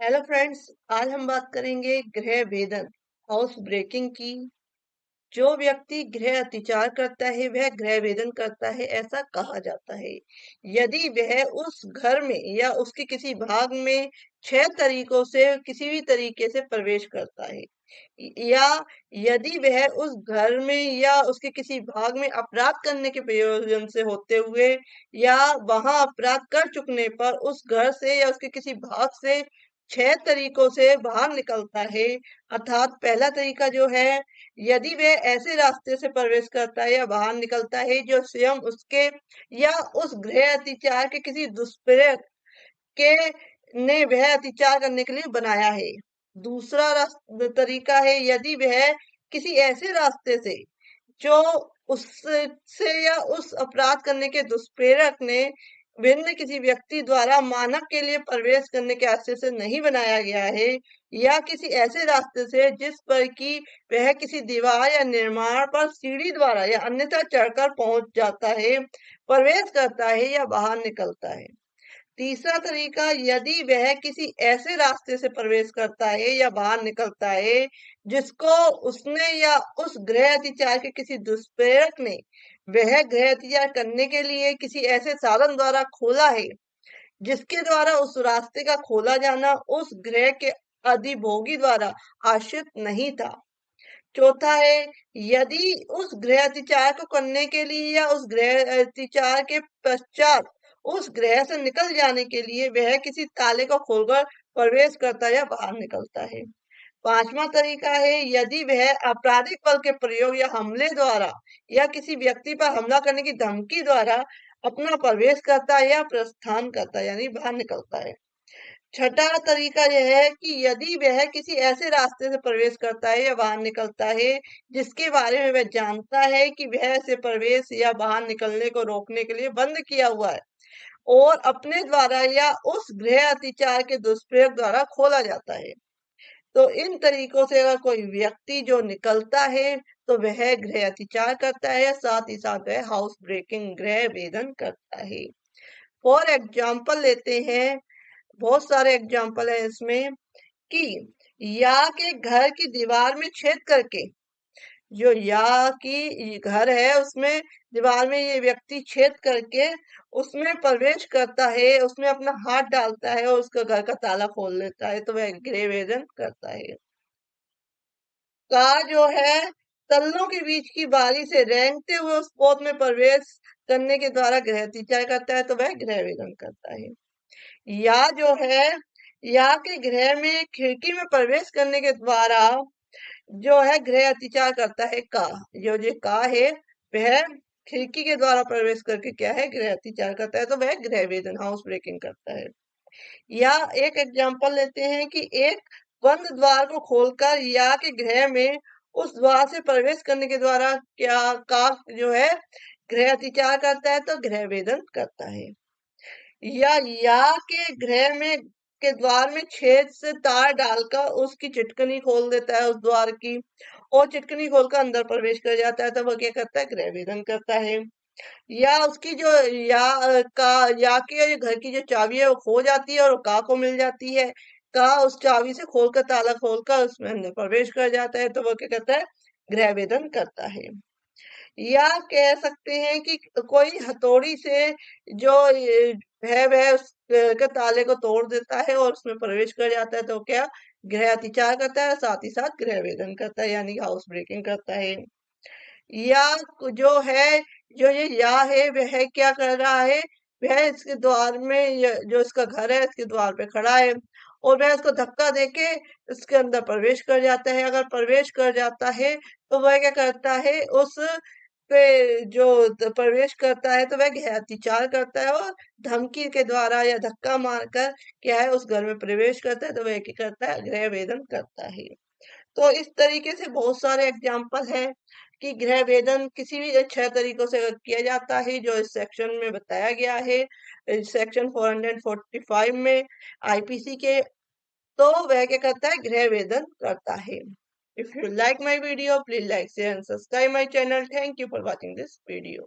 Hello friends. आज हम बात करेंगे गृह भेदन, हाउस ब्रेकिंग की। जो व्यक्ति गृह अतिचार करता है वह गृह भेदन करता है, ऐसा कहा जाता है। यदि वह उस घर में या उसके किसी भाग में 6 तरीकों से किसी भी तरीके से प्रवेश करता है, या यदि वह उस घर में या उसके किसी भाग में अपराध करने के प्रयोजन से होते हुए या वहां अपराध कर चुकने पर उस घर से या उसके किसी भाग से 6 तरीकों से बाहर निकलता है। अर्थात पहला तरीका जो है, यदि वह ऐसे रास्ते से प्रवेश करता है या बाहर निकलता है जो स्वयं उसके या उस गृह अतिचार के किसी दुष्प्रेरक के ने वह अतिचार करने के लिए बनाया है। दूसरा तरीका है, यदि वह किसी ऐसे रास्ते से जो उससे या उस अपराध करने के दुष्प्रेरक ने भिन्न किसी व्यक्ति द्वारा मानव के लिए प्रवेश करने के आशय से नहीं बनाया गया है, या किसी ऐसे रास्ते से जिस पर कि वह किसी दीवार या निर्माण पर सीढ़ी द्वारा या अन्यथा चढ़कर पहुंच जाता है, प्रवेश करता है या बाहर निकलता है। तीसरा तरीका, यदि वह किसी ऐसे रास्ते से प्रवेश करता है या बाहर निकलता है जिसको उसने या उस गृह अतिचार के किसी दुष्प्रेरक ने वह गृह अतिचार करने के लिए किसी ऐसे साधन द्वारा खोला है, जिसके द्वारा उस रास्ते का खोला जाना उस गृह के अधिभोगी द्वारा आश्रित नहीं था। चौथा है, यदि उस गृह अतिचार को करने के लिए या उस गृह अतिचार के पश्चात उस गृह से निकल जाने के लिए वह किसी ताले को खोलकर प्रवेश करता या बाहर निकलता है। पांचवा तरीका है, यदि वह आपराधिक बल के प्रयोग या हमले द्वारा या किसी व्यक्ति पर हमला करने की धमकी द्वारा अपना प्रवेश करता है या प्रस्थान करता है, यानी बाहर निकलता है। छठा तरीका यह है कि यदि वह किसी ऐसे रास्ते से प्रवेश करता है या बाहर निकलता है जिसके बारे में वह जानता है कि वह ऐसे प्रवेश या बाहर निकलने को रोकने के लिए बंद किया हुआ है और अपने द्वारा या उस गृह अतिचार के दुष्प्रयोग द्वारा खोला जाता है। तो इन तरीकों से अगर कोई व्यक्ति जो निकलता है तो वह गृह अतिचार करता है, साथ ही साथ वह हाउस ब्रेकिंग गृह भेदन करता है। फॉर एग्जाम्पल लेते हैं, बहुत सारे एग्जाम्पल है इसमें कि या के घर की दीवार में छेद करके, जो या की घर है उसमें दीवार में ये व्यक्ति छेद करके उसमें प्रवेश करता है, उसमें अपना हाथ डालता है और उसका घर का ताला खोल लेता है, तो वह गृहभेदन करता है। का जो है, तल्लों के बीच की बारी से रेंगते हुए उस पोत में प्रवेश करने के द्वारा गृह अतिचार करता है, तो वह गृहभेदन करता है। या जो है, या के गृह में खिड़की में प्रवेश करने के द्वारा जो है गृह अतिचार करता है। का जो जो का है वह खिड़की के द्वारा प्रवेश करके क्या है, गृह अतिचार करता है, तो वह गृह वेदन हाउस ब्रेकिंग करता है। या एक एग्जाम्पल लेते हैं कि एक बंद द्वार को खोलकर या के गृह में उस द्वार से प्रवेश करने के द्वारा क्या का जो है गृह अतिचार करता है, तो गृह वेदन करता है। या के गृह में के द्वार में छेद से तार डालकर उसकी चिटकनी खोल देता है उस द्वार की, और चिटकनी खोलकर अंदर प्रवेश कर जाता है, तो वह क्या करता है, गृह भेदन करता है। या उसकी जो या की जो घर की जो चाबी है वो खो जाती है और का को मिल जाती है। का उस चाबी से खोलकर ताला खोलकर उसमें अंदर प्रवेश कर जाता है, तो वह क्या करता है, गृह भेदन करता है। या कह सकते हैं कि कोई हथौड़ी से जो है वह उस के ताले को तोड़ देता है और उसमें प्रवेश कर जाता है, तो क्या, गृह अतिचार करता है, साथ ही साथ गृह भेदन करता है, यानी हाउस ब्रेकिंग करता है। या जो है, जो ये या है वह क्या कर रहा है, वह इसके द्वार में जो इसका घर है इसके द्वार पे खड़ा है और वह इसको धक्का देके इसके अंदर प्रवेश कर जाता है। अगर प्रवेश कर जाता है तो वह क्या करता है, उस पे जो प्रवेश करता है तो वह गृह अतिचार करता है और धमकी के द्वारा या धक्का मारकर क्या है उस घर में प्रवेश करता है, तो वह क्या करता है, गृह भेदन करता है। तो इस तरीके से बहुत सारे एग्जाम्पल हैं कि गृह भेदन किसी भी 6 तरीकों से किया जाता है, जो इस सेक्शन में बताया गया है, सेक्शन 445 में आईपीसी के। तो वह क्या करता है, गृह भेदन करता है। If you like my video, please like, share and subscribe my channel. Thank you for watching this video.